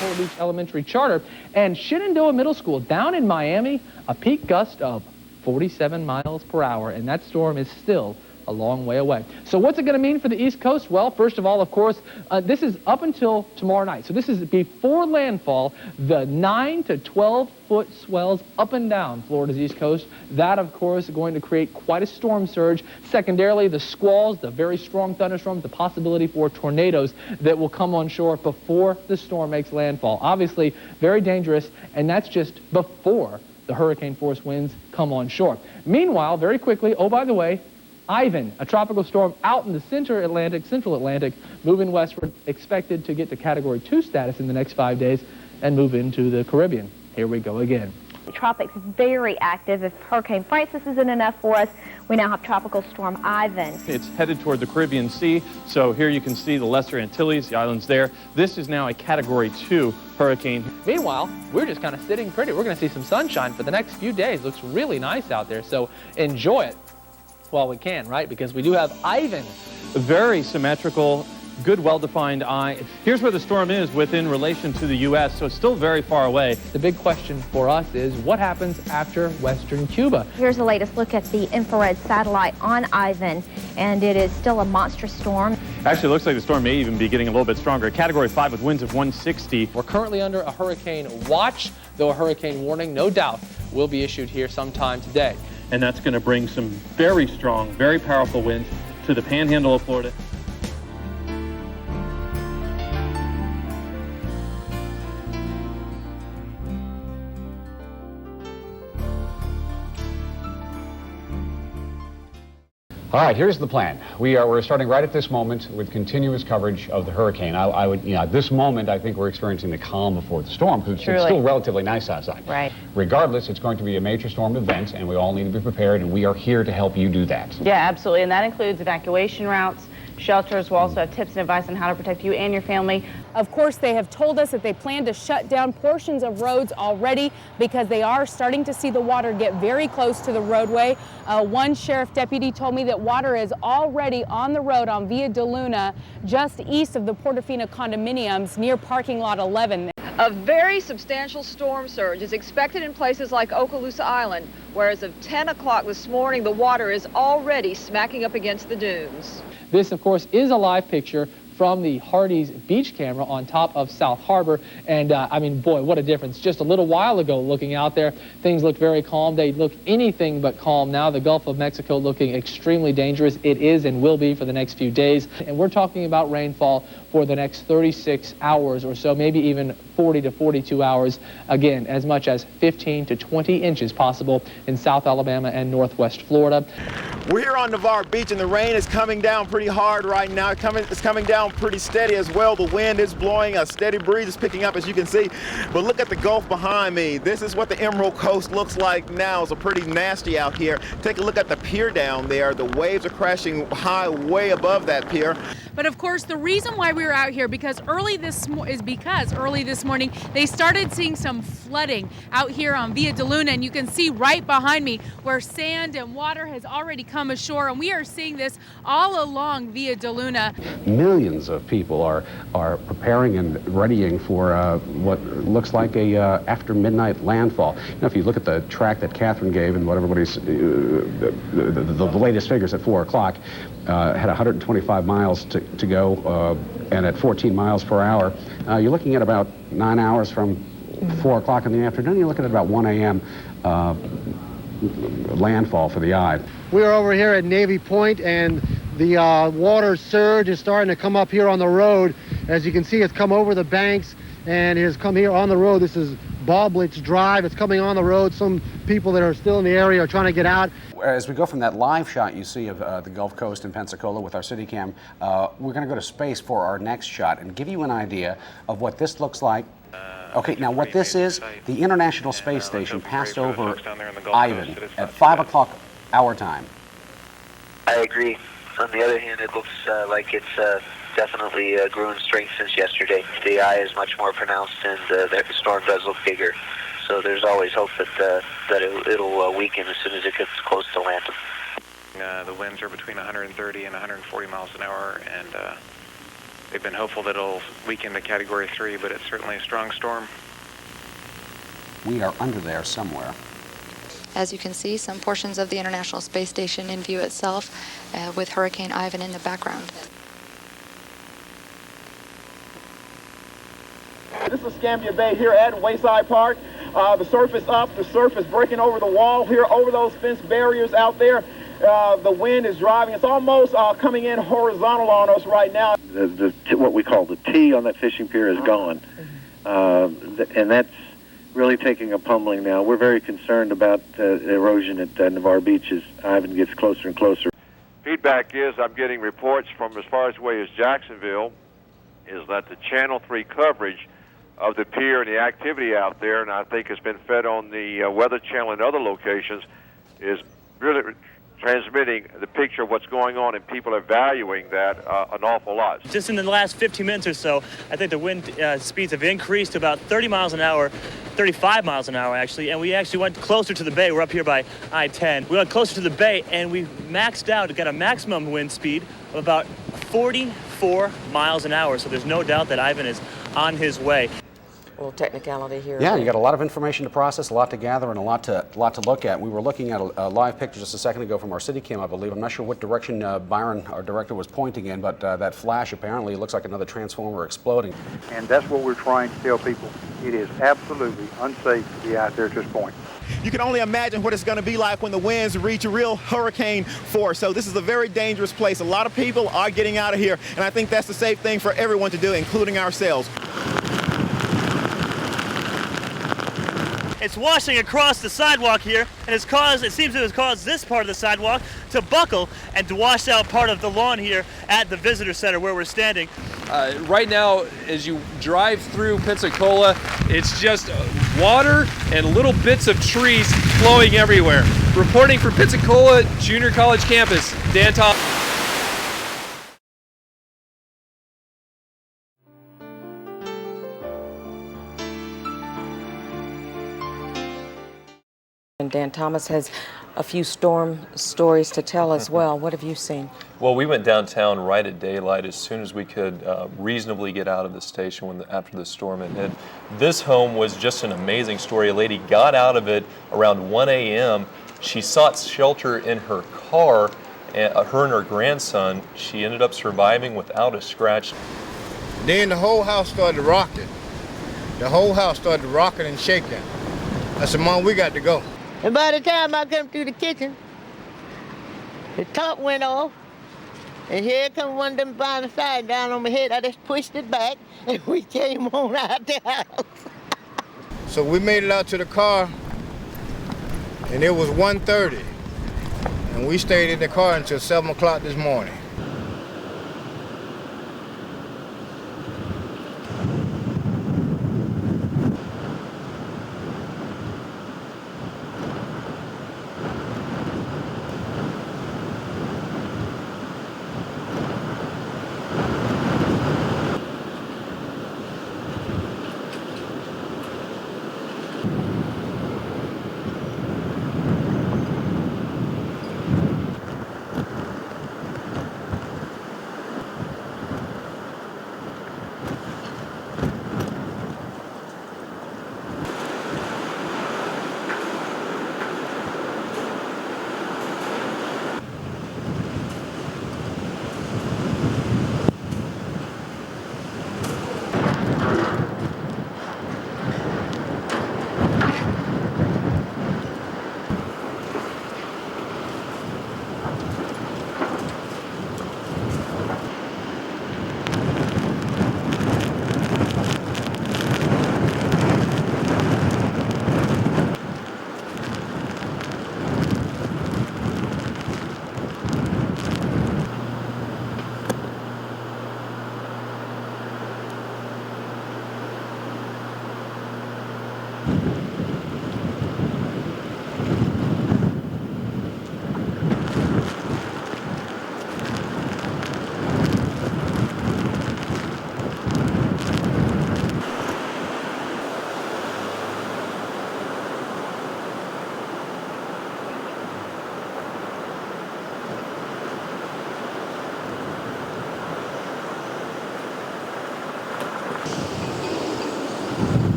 Newport Beach Elementary charter. And Shenandoah Middle School down in Miami, a peak gust of 47 miles per hour, and that storm is still a long way away. So what's it going to mean for the East Coast? Well, first of all, of course, this is up until tomorrow night. So this is before landfall, the 9 to 12-foot swells up and down Florida's East Coast. That, of course, is going to create quite a storm surge. Secondarily, the squalls, the very strong thunderstorms, the possibility for tornadoes that will come on shore before the storm makes landfall. Obviously, very dangerous, and that's just before the hurricane force winds come on shore. Meanwhile, very quickly, oh, by the way, Ivan, a tropical storm out in the central Atlantic, moving westward, expected to get to Category 2 status in the next 5 days and move into the Caribbean. Here we go again. The tropics is very active. If Hurricane Francis isn't enough for us, we now have Tropical Storm Ivan. It's headed toward the Caribbean Sea, so here you can see the Lesser Antilles, the islands there. This is now a Category 2 hurricane. Meanwhile, we're just kind of sitting pretty. We're going to see some sunshine for the next few days. Looks really nice out there, so enjoy it while we can, right? Because we do have Ivan. Very symmetrical, good, well-defined eye. Here's where the storm is within relation to the U.S., so it's still very far away. The big question for us is what happens after western Cuba? Here's the latest look at the infrared satellite on Ivan, and it is still a monstrous storm. Actually, it looks like the storm may even be getting a little bit stronger. Category 5 with winds of 160. We're currently under a hurricane watch, though a hurricane warning, no doubt, will be issued here sometime today. And that's going to bring some very strong, very powerful winds to the panhandle of Florida. All right, here's the plan. We're starting right at this moment with continuous coverage of the hurricane. I would, at this moment, I think we're experiencing the calm before the storm because it's still relatively nice outside. Right. Regardless, it's going to be a major storm event, and we all need to be prepared, and we are here to help you do that. Yeah, absolutely, and that includes evacuation routes. Shelters will also have tips and advice on how to protect you and your family. Of course, they have told us that they plan to shut down portions of roads already because they are starting to see the water get very close to the roadway. One sheriff deputy told me that water is already on the road on Via de Luna, just east of the Portofino condominiums near parking lot 11. A very substantial storm surge is expected in places like Okaloosa Island, where as of 10 o'clock this morning, the water is already smacking up against the dunes. This, of course, is a live picture from the Hardee's beach camera on top of South Harbor. And I mean, boy, what a difference. Just a little while ago, looking out there, things looked very calm. They look anything but calm now. The Gulf of Mexico looking extremely dangerous. It is and will be for the next few days. And we're talking about rainfall for the next 36 hours or so, maybe even 40 to 42 hours. Again, as much as 15 to 20 inches possible in South Alabama and Northwest Florida. We're here on Navarre Beach, and the rain is coming down pretty hard right now. It's coming down pretty steady as well. The wind is blowing, a steady breeze is picking up, as you can see. But look at the Gulf behind me. This is what the Emerald Coast looks like now. It's pretty nasty out here. Take a look at the pier down there. The waves are crashing high way above that pier. But of course, the reason why we were out here because early this morning they started seeing some flooding out here on Via de Luna, and you can see right behind me where sand and water has already come ashore, and we are seeing this all along Via de Luna. Millions of people are preparing and readying for what looks like a after midnight landfall. You know, if you look at the track that Catherine gave and what everybody's the latest figures at 4 o'clock. Had 125 miles to go, and at 14 miles per hour. You're looking at about 9 hours from 4 o'clock in the afternoon. You're looking at about 1 a.m. Landfall for the eye. We're over here at Navy Point, and the water surge is starting to come up here on the road. As you can see, it's come over the banks, and it has come here on the road. This is Boblich Drive. It's coming on the road. Some people that are still in the area are trying to get out. As we go from that live shot you see of the Gulf Coast in Pensacola with our city cam, we're going to go to space for our next shot and give you an idea of what this looks like. Okay, now what this is, the International Space Station passed over Ivan at 5 o'clock our time. I agree. On the other hand, it looks like it's definitely grew in strength since yesterday. The eye is much more pronounced, and the storm does look bigger. So there's always hope that it'll weaken as soon as it gets close to land. The winds are between 130 and 140 miles an hour, and They've been hopeful that it'll weaken to Category 3, but it's certainly a strong storm. We are under there somewhere. As you can see, some portions of the International Space Station in view itself, with Hurricane Ivan in the background. This is Scambia Bay here at Wayside Park. The surf is up, the surf is breaking over the wall here, over those fence barriers out there. The wind is driving. It's almost coming in horizontal on us right now. What we call the T on that fishing pier is gone. And that's really taking a pummeling now. We're very concerned about erosion at Navarre Beach as Ivan gets closer and closer. Feedback is I'm getting reports from as far away as Jacksonville is that the Channel 3 coverage of the pier and the activity out there, and I think it's been fed on the Weather Channel and other locations, is really transmitting the picture of what's going on, and people are valuing that an awful lot. Just in the last 15 minutes or so, I think the wind speeds have increased to about 30 miles an hour, 35 miles an hour actually, and we actually went closer to the bay. We're up here by I-10. We went closer to the bay and we maxed out, got a maximum wind speed of about 44 miles an hour, so there's no doubt that Ivan is on his way. A little technicality here. Yeah, you got a lot of information to process, a lot to gather, and a lot to look at. We were looking at a live picture just a second ago from our city cam, I believe. I'm not sure what direction Byron, our director, was pointing in, but that flash apparently looks like another transformer exploding. And that's what we're trying to tell people. It is absolutely unsafe to be out there at this point. You can only imagine what it's going to be like when the winds reach a real hurricane force. So this is a very dangerous place. A lot of people are getting out of here, and I think that's the safe thing for everyone to do, including ourselves. It's washing across the sidewalk here, and it seems to have caused this part of the sidewalk to buckle and to wash out part of the lawn here at the visitor center where we're standing. Right now, as you drive through Pensacola, it's just water and little bits of trees flowing everywhere. Reporting from Pensacola Junior College campus, Dan Thomas. And Dan Thomas has a few storm stories to tell as well. What have you seen? Well, we went downtown right at daylight as soon as we could reasonably get out of the station after the storm had hit. This home was just an amazing story. A lady got out of it around 1 a.m. She sought shelter in her car, her and her grandson. She ended up surviving without a scratch. Then the whole house started rocking. The whole house started rocking and shaking. I said, Mom, we got to go. And by the time I come through the kitchen, the top went off, and here come one of them by the side down on my head. I just pushed it back, and we came on out the house. So we made it out to the car, and it was 1:30, and we stayed in the car until 7 o'clock this morning.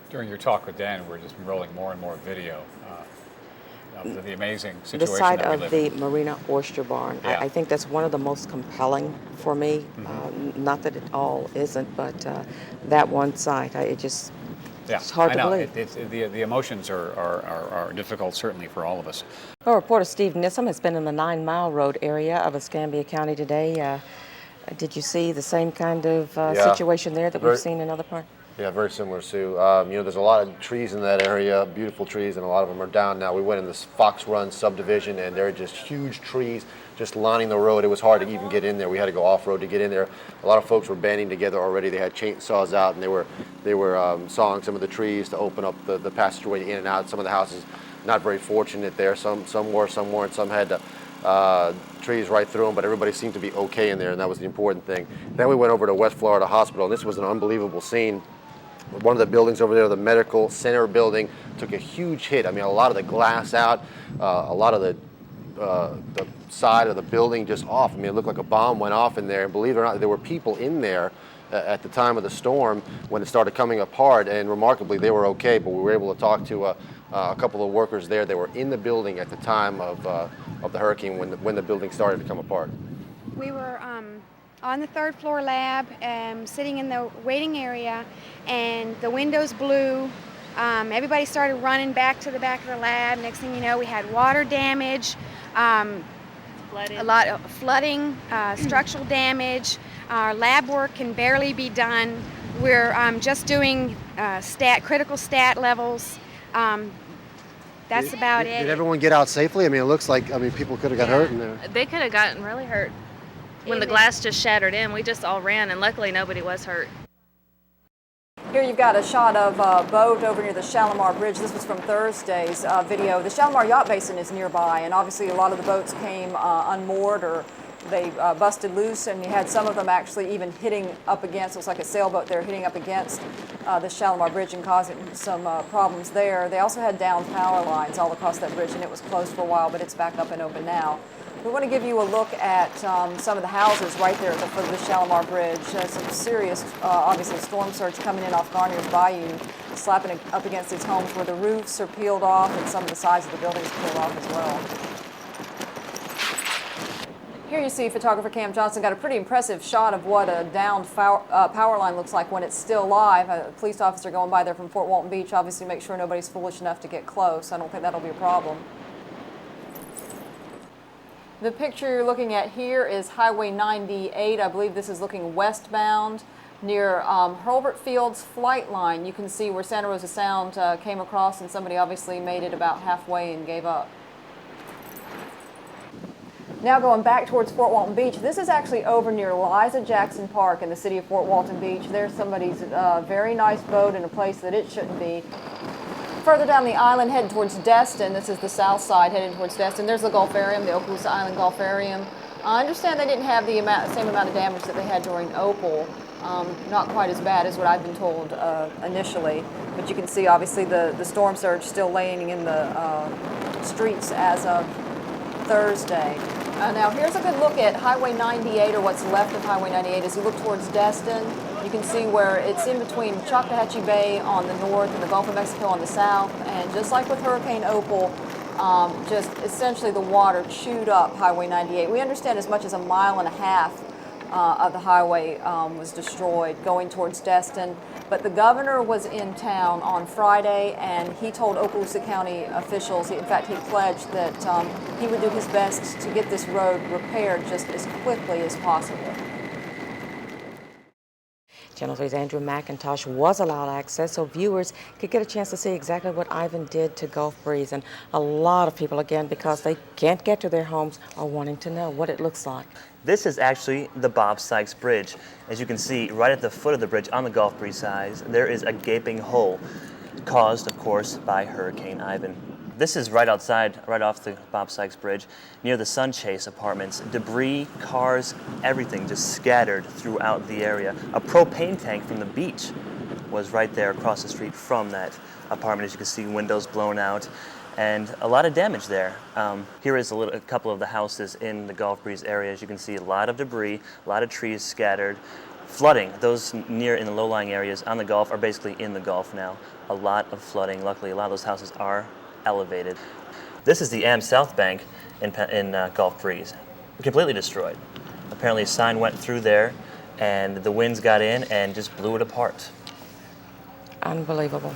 During your talk with Dan, we're just rolling more and more video of the amazing situation The site that we of live the in. Marina Oyster Barn, Yeah. I think that's one of the most compelling for me. Not that it all isn't, but that one site, it's hard to believe. The emotions are difficult, certainly, for all of us. Well, reporter Steve Nissom has been in the 9 Mile Road area of Escambia County today. Did you see the same kind of situation there that we've seen in other parts? Yeah, very similar, Sue. There's a lot of trees in that area, beautiful trees, and a lot of them are down now. We went in this Fox Run subdivision, and there are just huge trees just lining the road. It was hard to even get in there. We had to go off-road to get in there. A lot of folks were banding together already. They had chainsaws out, and they were sawing some of the trees to open up the passageway in and out. Some of the houses not very fortunate there. Some were, some weren't. Some had trees right through them, but everybody seemed to be okay in there, and that was the important thing. Then we went over to West Florida Hospital, and this was an unbelievable scene. One of the buildings over there, the medical center building, took a huge hit. I mean, a lot of the glass out, a lot of the side of the building just off. I mean, it looked like a bomb went off in there. And believe it or not, there were people in there at the time of the storm when it started coming apart, and remarkably, they were okay. But we were able to talk to a couple of workers there. They were in the building at the time of the hurricane when the building started to come apart. We were on the 3rd floor lab, sitting in the waiting area, and the windows blew. Everybody started running back to the back of the lab. Next thing you know, we had water damage, a lot of flooding, structural damage. Our lab work can barely be done. We're just doing critical stat levels. That's about it. Did everyone get out safely? I mean, it looks like people could have got hurt in there. They could have gotten really hurt. When the glass just shattered in, we just all ran, and luckily nobody was hurt. Here you've got a shot of a boat over near the Shalimar Bridge. This was from Thursday's video. The Shalimar Yacht Basin is nearby, and obviously a lot of the boats came unmoored, or they busted loose, and you had some of them actually even hitting up against, looks like a sailboat there, hitting up against the Shalimar Bridge and causing some problems there. They also had downed power lines all across that bridge, and it was closed for a while, but it's back up and open now. We want to give you a look at some of the houses right there at the foot of the Shalimar Bridge. Some serious, obviously, storm surge coming in off Garnier's Bayou, slapping up against these homes where the roofs are peeled off and some of the sides of the buildings peeled off as well. Here you see photographer Cam Johnson got a pretty impressive shot of what a downed power line looks like when it's still live. A police officer going by there from Fort Walton Beach, obviously make sure nobody's foolish enough to get close. I don't think that'll be a problem. The picture you're looking at here is Highway 98. I believe this is looking westbound near Hurlburt Field's flight line. You can see where Santa Rosa Sound came across, and somebody obviously made it about halfway and gave up. Now going back towards Fort Walton Beach, this is actually over near Liza Jackson Park in the city of Fort Walton Beach. There's somebody's very nice boat in a place that it shouldn't be. Further down the island, heading towards Destin, this is the south side heading towards Destin. There's the Gulfarium, the Okaloosa Island Gulfarium. I understand they didn't have the same amount of damage that they had during Opal. Not quite as bad as what I've been told initially, but you can see obviously the storm surge still laying in the streets as of Thursday. Now here's a good look at Highway 98, or what's left of Highway 98 as you look towards Destin. You can see where it's in between Choctawhatchee Bay on the north and the Gulf of Mexico on the south, and just like with Hurricane Opal, just essentially the water chewed up Highway 98. We understand as much as 1.5 miles of the highway was destroyed going towards Destin. But the governor was in town on Friday, and he told Okaloosa County officials, in fact, he pledged that he would do his best to get this road repaired just as quickly as possible. Channel 3's Andrew McIntosh was allowed access so viewers could get a chance to see exactly what Ivan did to Gulf Breeze. And a lot of people, again, because they can't get to their homes, are wanting to know what it looks like. This is actually the Bob Sykes Bridge. As you can see, right at the foot of the bridge on the Gulf Breeze side, there is a gaping hole caused, of course, by Hurricane Ivan. This is right outside, right off the Bob Sykes Bridge, near the Sun Chase apartments. Debris, cars, everything just scattered throughout the area. A propane tank from the beach was right there across the street from that apartment. As you can see, windows blown out and a lot of damage there. Here is a couple of the houses in the Gulf Breeze area. As you can see, a lot of debris, a lot of trees scattered. Flooding, those near in the low-lying areas on the Gulf are basically in the Gulf now. A lot of flooding. Luckily, a lot of those houses are elevated. This is the Am South Bank in Gulf Breeze, completely destroyed. Apparently, a sign went through there, and the winds got in and just blew it apart. Unbelievable.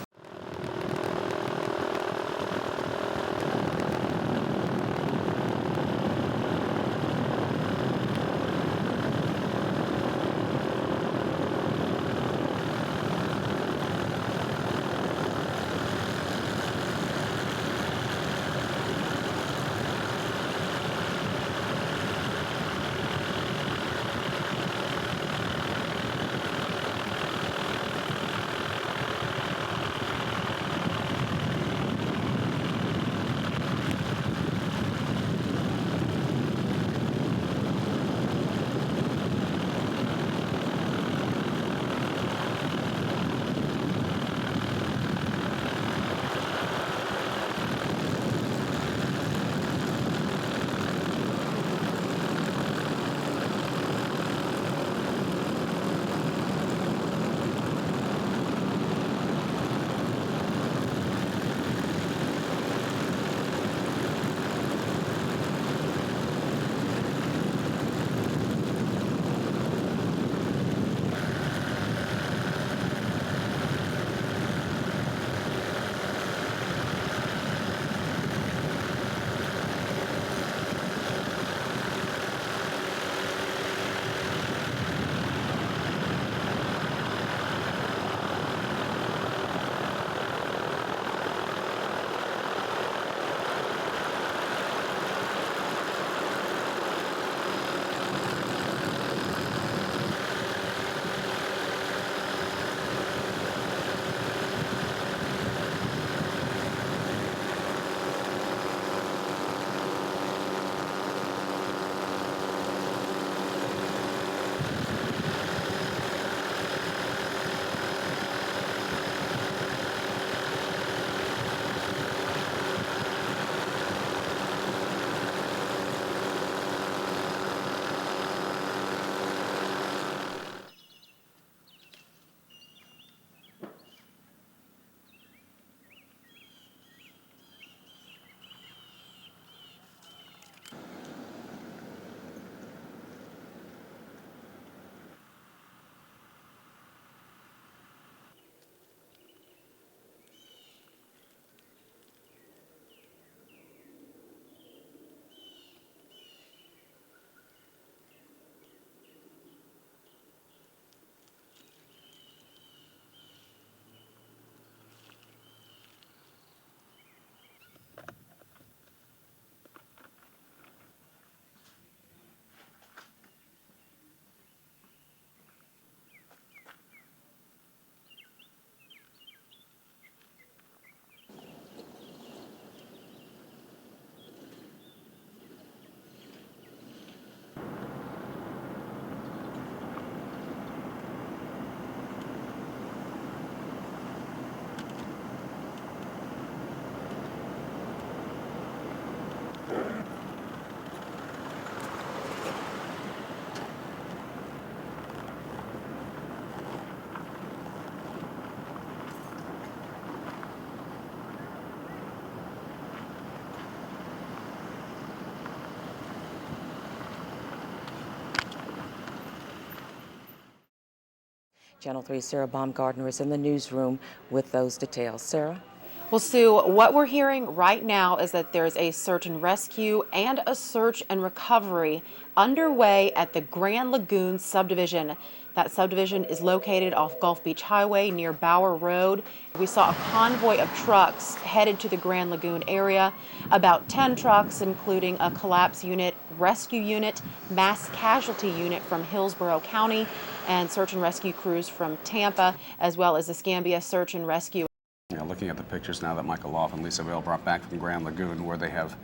Channel 3's Sarah Baumgardner is in the newsroom with those details. Sarah? Well, Sue, what we're hearing right now is that there's a search and rescue and a search and recovery underway at the Grand Lagoon subdivision. That subdivision is located off Gulf Beach Highway near Bower Road. We saw a convoy of trucks headed to the Grand Lagoon area. About 10 trucks, including a collapse unit, rescue unit, mass casualty unit from Hillsborough County, and search and rescue crews from Tampa, as well as the Escambia Search and Rescue. Yeah, looking at the pictures now that Michael Loff and Lisa Vale brought back from Grand Lagoon, where they have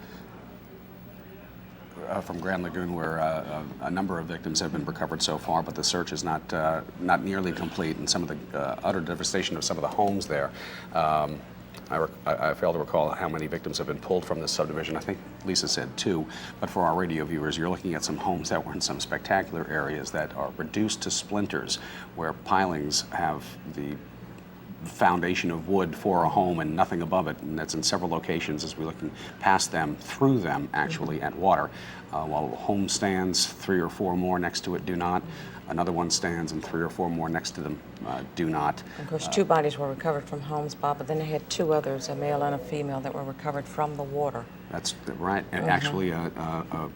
a number of victims have been recovered so far, but the search is not nearly complete, and some of the utter devastation of some of the homes there. I fail to recall how many victims have been pulled from this subdivision. I think Lisa said 2, but for our radio viewers, you're looking at some homes that were in some spectacular areas that are reduced to splinters, where pilings have the foundation of wood for a home and nothing above it, and that's in several locations as we're looking past them, through them actually, at water. While a home stands, 3 or 4 more next to it do not. Another one stands and 3 or 4 more next to them do not. Of course, 2 bodies were recovered from homes, Bob, but then they had 2 others, a male and a female, that were recovered from the water. That's right. And actually, a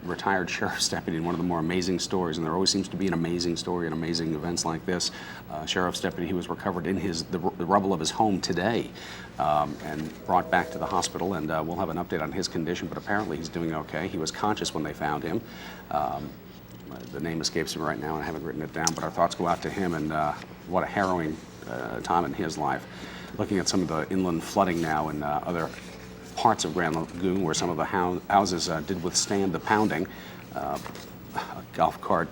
retired sheriff's deputy, in one of the more amazing stories, and there always seems to be an amazing story in amazing events like this, sheriff's deputy, he was recovered in the rubble of his home today and brought back to the hospital, and we'll have an update on his condition, but apparently he's doing okay. He was conscious when they found him. The name escapes me right now, and I haven't written it down, but our thoughts go out to him, and what a harrowing time in his life. Looking at some of the inland flooding now in other parts of Grand Lagoon, where some of the houses did withstand the pounding. A golf cart,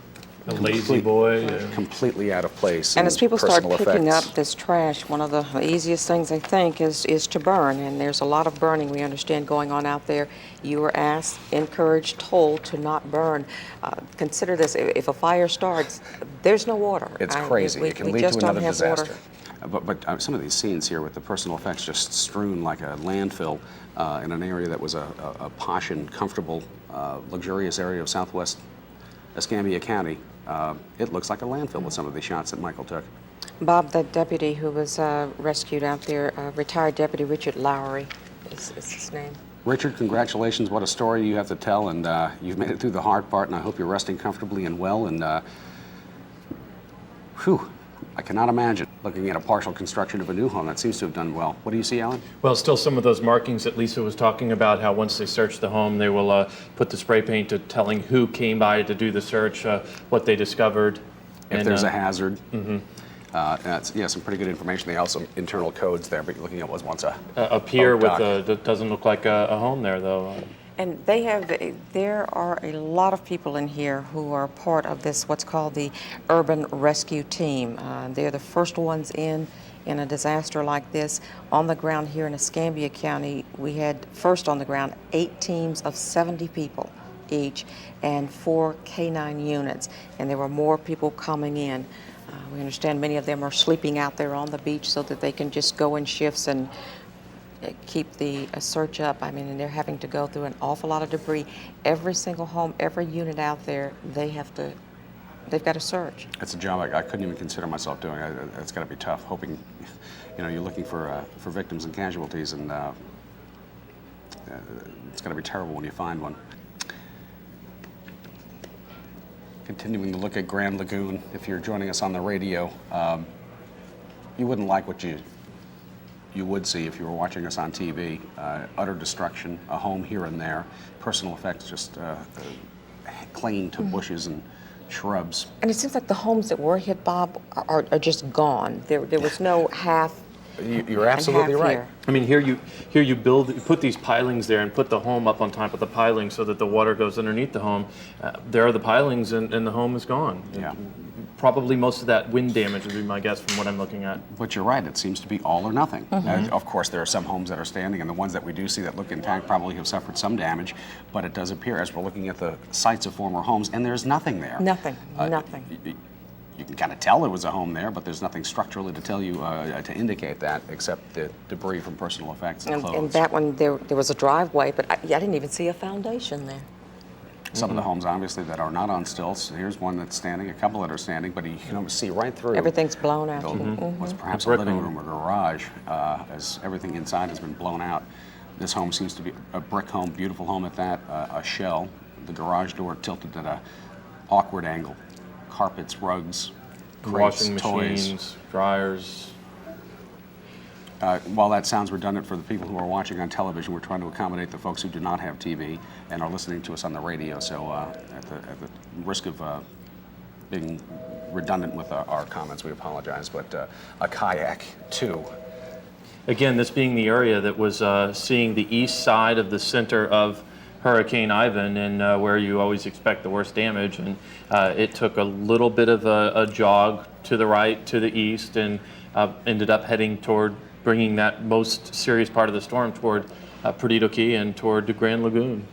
a lazy boy, completely out of place. And as people start picking effects. up this trash, one of the easiest things, I think, is to burn. And there's a lot of burning, we understand, going on out there. You were asked, encouraged, told to not burn. Consider this, if a fire starts, there's no water. It's crazy. It can lead to another disaster. Water. But some of these scenes here with the personal effects just strewn like a landfill in an area that was a posh and comfortable, luxurious area of southwest Escambia County, it looks like a landfill with some of the shots that Michael took. Bob, that deputy who was rescued out there, retired Deputy Richard Lowry is his name. Richard, congratulations. What a story you have to tell, and you've made it through the hard part, and I hope you're resting comfortably and well, and I cannot imagine looking at a partial construction of a new home. That seems to have done well. What do you see, Alan? Well, still some of those markings that Lisa was talking about, how once they search the home, they will put the spray paint to telling who came by to do the search, what they discovered. If there's a hazard. That's, some pretty good information. They have some internal codes there, but you're looking at what was once a pier that doesn't look like a home there, though. And there are a lot of people in here who are part of this, what's called the Urban Rescue Team. They're the first ones in a disaster like this. On the ground here in Escambia County, we had first on the ground 8 teams of 70 people each and 4 K-9 units. And there were more people coming in. We understand many of them are sleeping out there on the beach so that they can just go in shifts and keep the search up. I mean, and they're having to go through an awful lot of debris. Every single home, every unit out there, they've got to search. It's a job I couldn't even consider myself doing. It's got to be tough, hoping, you're looking for victims and casualties, and it's got to be terrible when you find one. Continuing to look at Grand Lagoon, if you're joining us on the radio, you wouldn't like what you would see if you were watching us on TV. Utter destruction, a home here and there, personal effects just clinging to bushes and shrubs. And it seems like the homes that were hit, Bob, are just gone. There was no half. You're absolutely right. Here. I mean, here you put these pilings there and put the home up on top of the pilings so that the water goes underneath the home. There are the pilings and the home is gone. Yeah. Probably most of that wind damage would be my guess from what I'm looking at. But you're right, it seems to be all or nothing. Of course, there are some homes that are standing, and the ones that we do see that look intact probably have suffered some damage, but it does appear, as we're looking at the sites of former homes, and there's nothing there. Nothing, nothing. You can kind of tell there was a home there, but there's nothing structurally to tell you, to indicate that, except the debris from personal effects and clothes. And that one, there was a driveway, but I didn't even see a foundation there. Some of the homes, obviously, that are not on stilts. Here's one that's standing, a couple that are standing, but you can almost see right through. Everything's blown out. Was perhaps a living room or garage, as everything inside has been blown out. This home seems to be a brick home, beautiful home at that, a shell. The garage door tilted at an awkward angle. Carpets, rugs, crates, washing machines, dryers. While that sounds redundant for the people who are watching on television, we're trying to accommodate the folks who do not have TV and are listening to us on the radio. So at the risk of being redundant with our comments, we apologize. But a kayak, too. Again, this being the area that was seeing the east side of the center of Hurricane Ivan, and where you always expect the worst damage. And it took a little bit of a jog to the right, to the east, and ended up heading toward bringing that most serious part of the storm toward Perdido Key and toward the Grand Lagoon.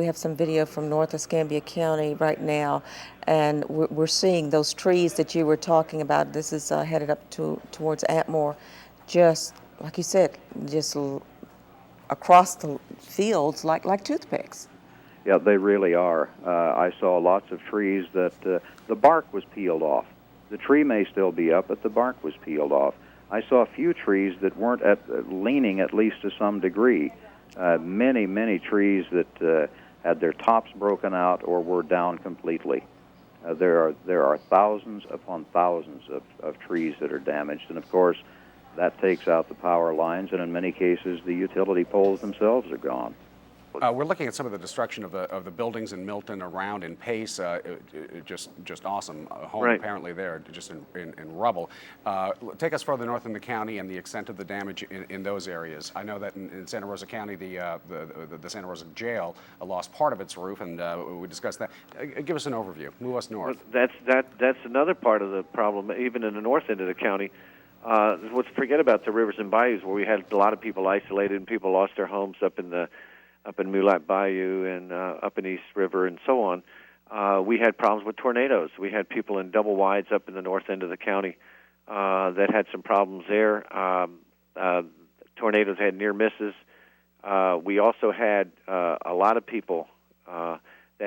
we have some video from north of Escambia County right now, and we're seeing those trees that you were talking about. This is headed up towards Atmore, just like you said, just across the fields like toothpicks. Yeah, they really are. I saw lots of trees that the bark was peeled off. The tree may still be up, but the bark was peeled off. I saw a few trees that weren't leaning at least to some degree. Many trees that had their tops broken out or were down completely. There are thousands upon thousands of trees that are damaged, and of course, that takes out the power lines, and in many cases, the utility poles themselves are gone. We're looking at some of the destruction of the buildings in Milton, around in Pace. Just awesome. A home apparently there, just in rubble. Take us further north in the county and the extent of the damage in those areas. I know that in Santa Rosa County, the Santa Rosa jail lost part of its roof, and we discussed that. Give us an overview. Move us north. Well, that's another part of the problem, even in the north end of the county. Let's forget about the rivers and bayous, where we had a lot of people isolated and people lost their homes up in Mulat Bayou and up in East River and so on. We had problems with tornadoes. We had people in double wides up in the north end of the county that had some problems there. Tornadoes had near misses. We also had a lot of people that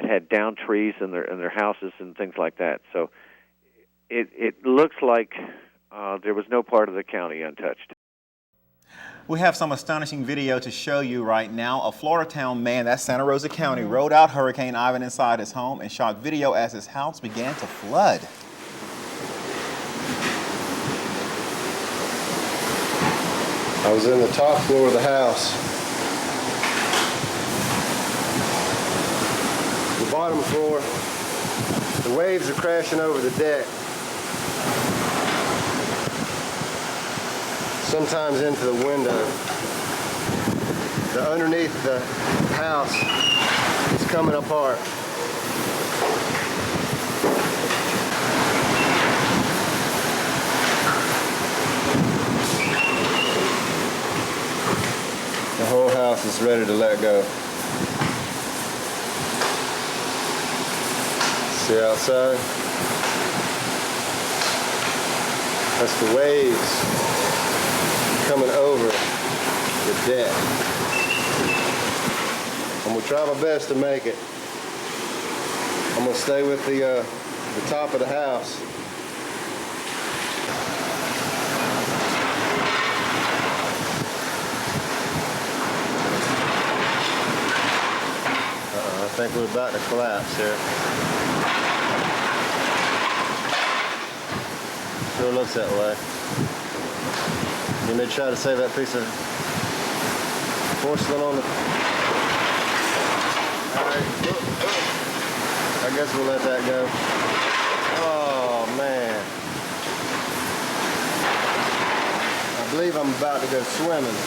had downed trees in their houses and things like that. So it looks like there was no part of the county untouched. We have some astonishing video to show you right now. A Florida town man, that's Santa Rosa County, rode out Hurricane Ivan inside his home and shot video as his house began to flood. I was in the top floor of the house. The bottom floor, the waves are crashing over the deck. Sometimes into the window. The underneath the house is coming apart. The whole house is ready to let go. See outside? That's the waves coming over the deck. I'm gonna try my best to make it. I'm gonna stay with the top of the house. I think we're about to collapse here. Sure looks that way. You may try to save that piece of porcelain on the... All right. I guess we'll let that go. Oh, man. I believe I'm about to go swimming.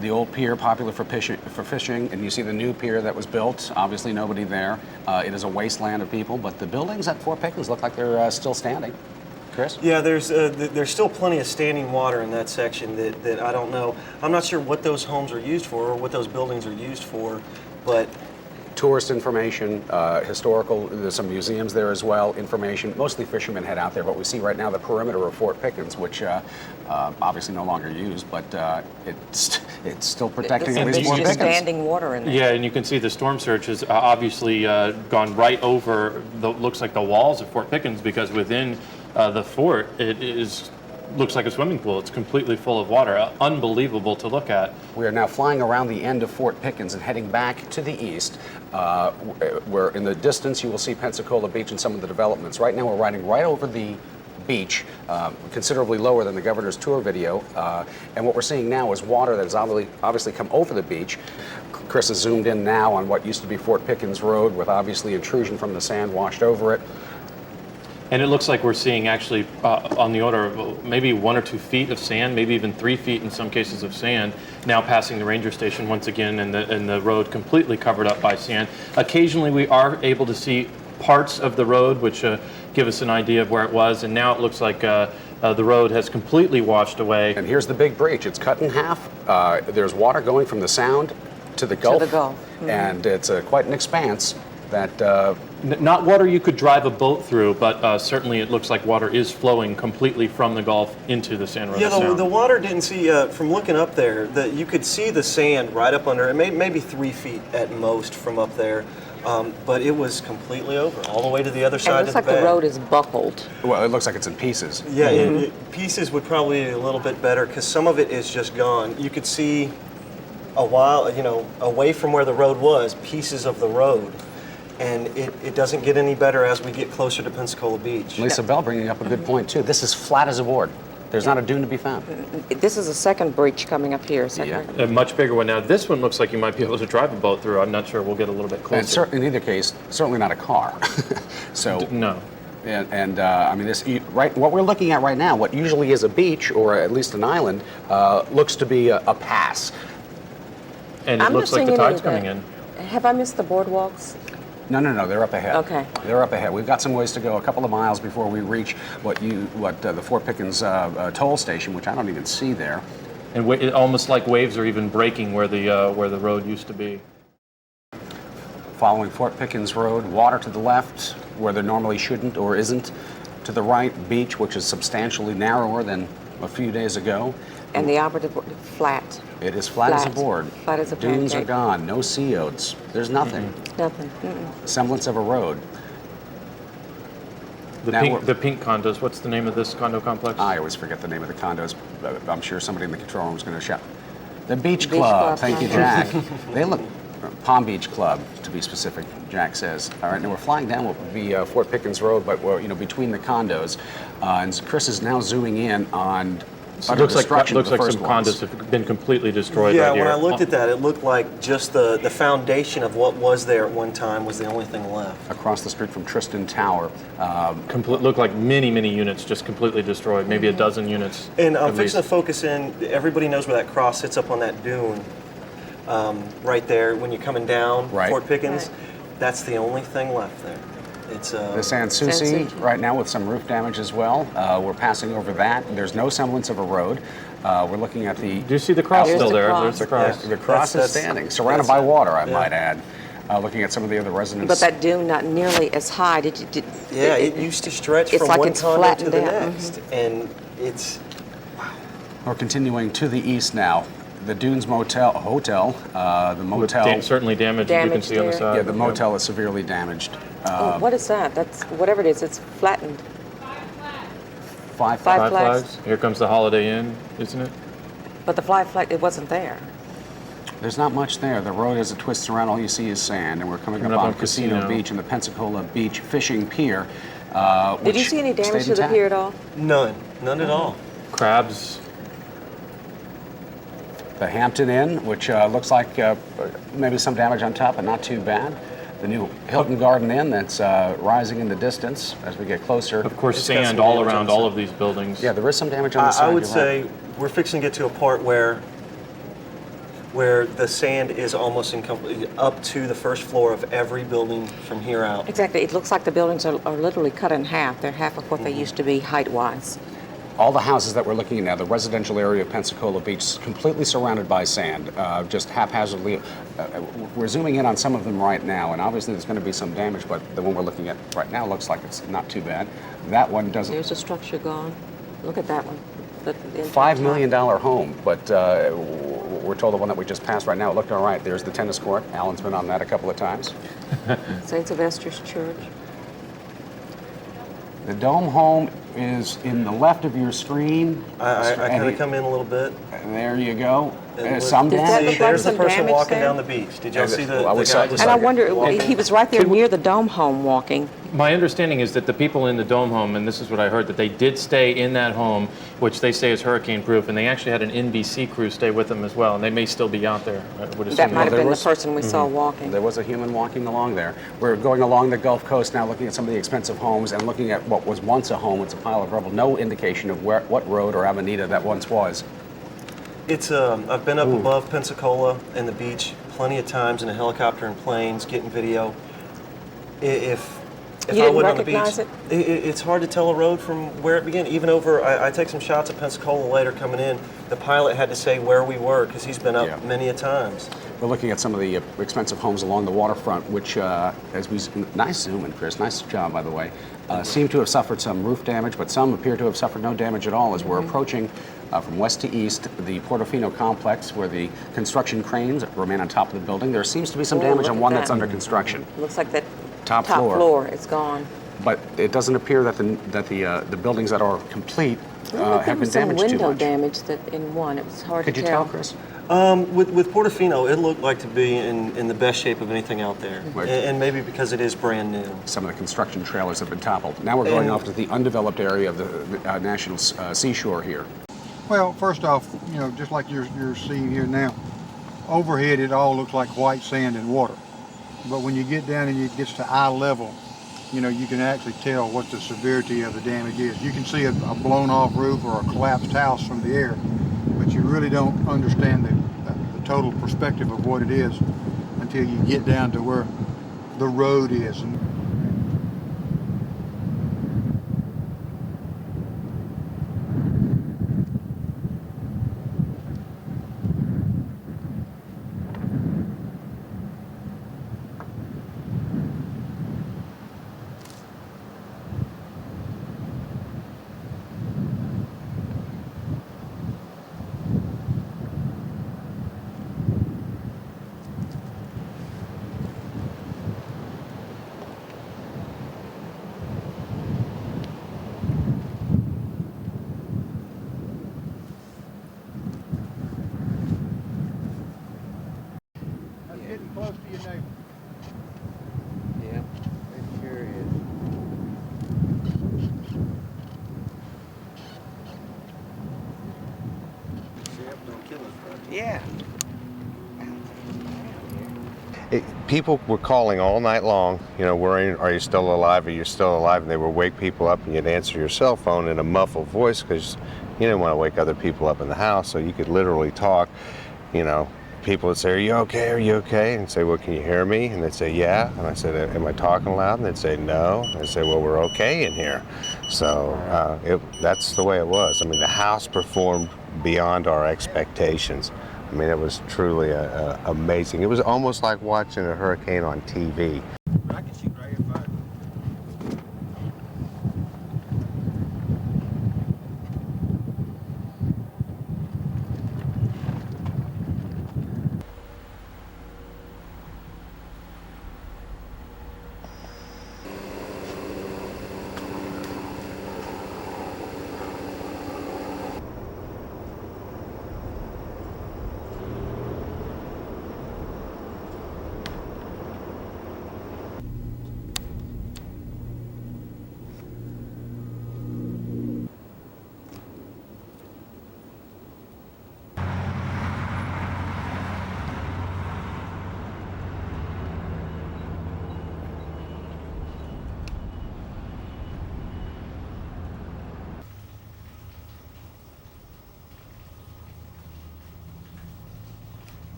The old pier, popular for fishing, and you see the new pier that was built. Obviously, nobody there. It is a wasteland of people, but the buildings at Fort Pickens look like they're still standing. Chris? Yeah, there's still plenty of standing water in that section that I don't know. I'm not sure what those homes are used for or what those buildings are used for, but tourist information, historical, there's some museums there as well, information. Mostly fishermen head out there, but we see right now the perimeter of Fort Pickens, which obviously no longer used, but it's still protecting at least Fort Pickens. Standing water in there. Yeah, and you can see the storm surge has obviously gone right over, looks like the walls of Fort Pickens, because within the fort, looks like a swimming pool. It's completely full of water. Unbelievable to look at. We are now flying around the end of Fort Pickens and heading back to the east, where in the distance you will see Pensacola Beach and some of the developments. Right now we're riding right over the beach, considerably lower than the governor's tour video, and what we're seeing now is water that has obviously come over the beach. Chris has zoomed in now on what used to be Fort Pickens Road, with obviously intrusion from the sand washed over it. And it looks like we're seeing actually on the order of maybe 1 or 2 feet of sand, maybe even 3 feet in some cases of sand, now passing the ranger station once again, and the road completely covered up by sand. Occasionally we are able to see parts of the road which give us an idea of where it was, and now it looks like the road has completely washed away. And here's the big breach. It's cut in half. There's water going from the Sound to the Gulf. To the Gulf. Mm-hmm. And it's quite an expanse that... Not water you could drive a boat through, but certainly it looks like water is flowing completely from the Gulf into the San Rosa Sound. The water didn't see, from looking up there, that you could see the sand right up under it, maybe 3 feet at most from up there. But it was completely over, all the way to the other side of the bay. It looks like the road is buckled. Well, it looks like it's in pieces. Yeah, pieces would probably be a little bit better, because some of it is just gone. You could see a while, away from where the road was, pieces of the road. And it doesn't get any better as we get closer to Pensacola Beach. Lisa Bell bringing up a good point, too. This is flat as a board. There's not a dune to be found. This is a second breach coming up here. A much bigger one now. This one looks like you might be able to drive a boat through. I'm not sure. We'll get a little bit closer. And in either case, certainly not a car. So no. And I mean, what we're looking at right now, what usually is a beach or at least an island, looks to be a pass. And it looks like the tide's coming in. Have I missed the boardwalks? No, they're up ahead. Okay. They're up ahead. We've got some ways to go, a couple of miles before we reach the Fort Pickens toll station, which I don't even see there. And it almost like waves are even breaking where the road used to be. Following Fort Pickens Road, water to the left where there normally shouldn't or isn't. To the right, beach, which is substantially narrower than a few days ago. And the operative flat. It is flat as a board. Flat as a board. Dunes are gone. No sea oats. There's nothing. Nothing. Semblance of a road. The pink condos. What's the name of this condo complex? I always forget the name of the condos. I'm sure somebody in the control room is going to shout. The Beach Club. Thank you, Jack. They look. Palm Beach Club, to be specific, Jack says. All right, now we're flying down what would be Fort Pickens Road, but we're between the condos, and Chris is now zooming in on. It looks like some condos have been completely destroyed. Yeah, right here. when I looked at that, it looked like just the foundation of what was there at one time was the only thing left. Across the street from Tristan Tower. Look like many units just completely destroyed, maybe a dozen units. And I'm fixing to focus in, everybody knows where that cross sits up on that dune. Right there, when you're coming down Fort Pickens, that's the only thing left there. It's the Sans Souci right now with some roof damage as well. We're passing over that. There's no semblance of a road. We're looking at the. Do you see the cross still there? There's the cross. The cross is standing, surrounded by water, I might add. Looking at some of the other residents. But that dune not nearly as high. It used to stretch from one condo to the next, and it's. We're continuing to the east now. The Dunes Hotel, the motel. Certainly damaged, you can see on the side. Yeah, the motel is severely damaged. What is that? That's whatever it is, it's flattened. Five Flags. Here comes the Holiday Inn, isn't it? But the flag, it wasn't there. There's not much there. The road as it twists around, all you see is sand, and we're coming up on Casino Beach and the Pensacola Beach Fishing Pier. Did you see any damage to the pier at all? None at all. Crabs. The Hampton Inn, which looks like maybe some damage on top, but not too bad. The new Hilton Garden Inn that's rising in the distance as we get closer. Of course, sand all around all of these buildings. Yeah, there is some damage on the side. I would say we're fixing to get to a part where the sand is almost up to the first floor of every building from here out. Exactly. It looks like the buildings are literally cut in half. They're half of what they used to be height-wise. all the houses that we're looking at now, the residential area of Pensacola Beach, is completely surrounded by sand, just haphazardly. We're zooming in on some of them right now, and obviously there's going to be some damage, but the one we're looking at right now looks like it's not too bad. That one doesn't. There's a structure gone. Look at that one. $5 million home, but we're told the one that we just passed right now, it looked all right. There's the tennis court. Alan's been on that a couple of times. St. Sylvester's Church. The dome home is in the left of your screen. I kind of come in a little bit. There you go. Some damage. There's the person walking down the beach. Did y'all see the guy just And I wonder, he was right there near the dome home walking. My understanding is that the people in the dome home, and this is what I heard, that they did stay in that home, which they say is hurricane proof, and they actually had an NBC crew stay with them as well, and they may still be out there. I would assume. That might have been the person we saw walking. There was a human walking along there. We're going along the Gulf Coast now, looking at some of the expensive homes and looking at what was once a home. It's a pile of rubble. No indication of what road or avenida that once was. It's I've been up above Pensacola and the beach plenty of times in a helicopter and planes, getting video. If I went on the beach, it's hard to tell a road from where it began. Even over, I take some shots of Pensacola later coming in. The pilot had to say where we were because he's been up many a times. We're looking at some of the expensive homes along the waterfront, which, as we nice zoom in, Chris. Nice job, by the way. Seem to have suffered some roof damage, but some appear to have suffered no damage at all as we're approaching. From west to east, the Portofino complex, where the construction cranes remain on top of the building. There seems to be some damage on one that's under construction. Looks like that top floor is gone. But it doesn't appear that the buildings that are complete have been damaged too much. There was some window damage in one. It was hard to tell. Could you tell, Chris? With Portofino, it looked like to be in the best shape of anything out there, and maybe because it is brand new. Some of the construction trailers have been toppled. Now we're going off to the undeveloped area of the national seashore here. Well, first off, just like you're seeing here now, overhead it all looks like white sand and water. But when you get down and it gets to eye level, you can actually tell what the severity of the damage is. You can see a blown off roof or a collapsed house from the air, but you really don't understand the total perspective of what it is until you get down to where the road is. Close to your neighbor. Yeah, it sure is. Yeah. People were calling all night long, are you still alive? Are you still alive? And they would wake people up, and you'd answer your cell phone in a muffled voice because you didn't want to wake other people up in the house, so you could literally talk, People would say, are you okay? Are you okay? And I'd say, well, can you hear me? And they'd say, yeah. And I said, am I talking loud? And they'd say, no. And I'd say, well, we're okay in here. So that's the way it was. I mean, the house performed beyond our expectations. I mean, it was truly amazing. It was almost like watching a hurricane on TV. I can shoot right here, fire.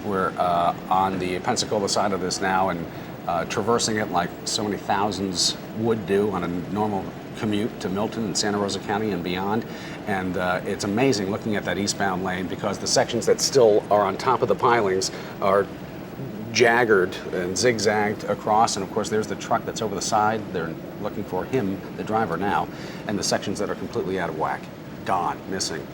We're on the Pensacola side of this now and traversing it like so many thousands would do on a normal commute to Milton and Santa Rosa County and beyond. And it's amazing looking at that eastbound lane because the sections that still are on top of the pilings are jaggered and zigzagged across. And of course, there's the truck that's over the side. They're looking for him, the driver now, and the sections that are completely out of whack, gone, missing.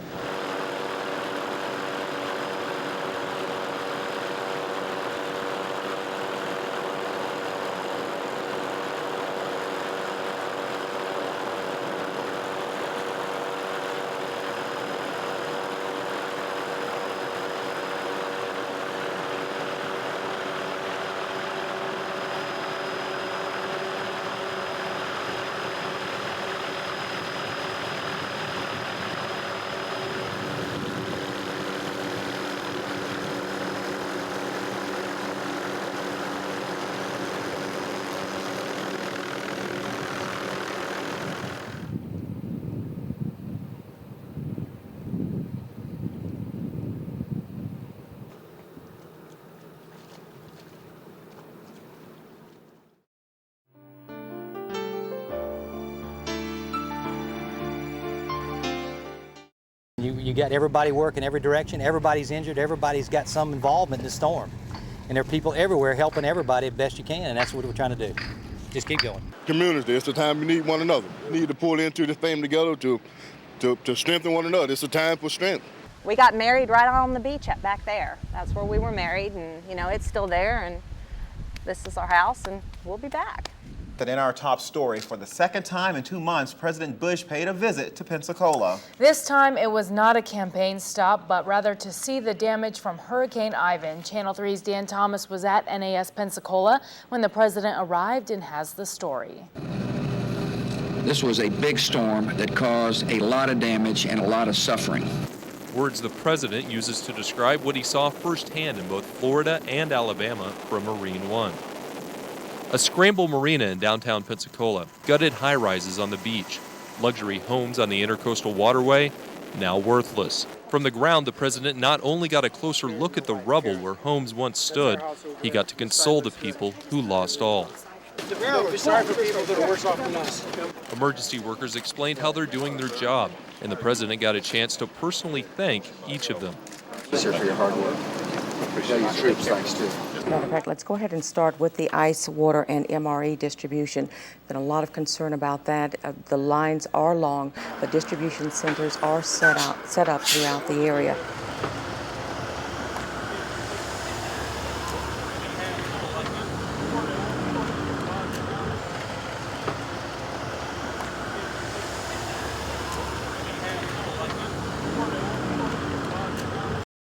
You got everybody working every direction, everybody's injured, everybody's got some involvement in the storm. And there are people everywhere helping everybody as best you can, and that's what we're trying to do. Just keep going. Community, it's the time we need one another. We need to pull into this thing together to strengthen one another. It's a time for strength. We got married right on the beach back there. That's where we were married, and you know, it's still there, and this is our house, and we'll be back. That in our top story, for the second time in 2 months, President Bush paid a visit to Pensacola. This time it was not a campaign stop, but rather to see the damage from Hurricane Ivan. Channel 3's Dan Thomas was at NAS Pensacola when the president arrived and has the story. This was a big storm that caused a lot of damage and a lot of suffering. Words the president uses to describe what he saw firsthand in both Florida and Alabama from Marine One. A scramble marina in downtown Pensacola, gutted high-rises on the beach, luxury homes on the Intercoastal Waterway, now worthless. From the ground, the president not only got a closer look at the rubble where homes once stood, he got to console the people who lost all. We're sorry for people that are worse off than us. Emergency workers explained how they're doing their job, and the president got a chance to personally thank each of them. Sir, for your hard work. Appreciate your troops, thanks too. Matter of fact, let's go ahead and start with the ice, water, and MRE distribution. Been a lot of concern about that. The lines are long, but distribution centers are set up throughout the area.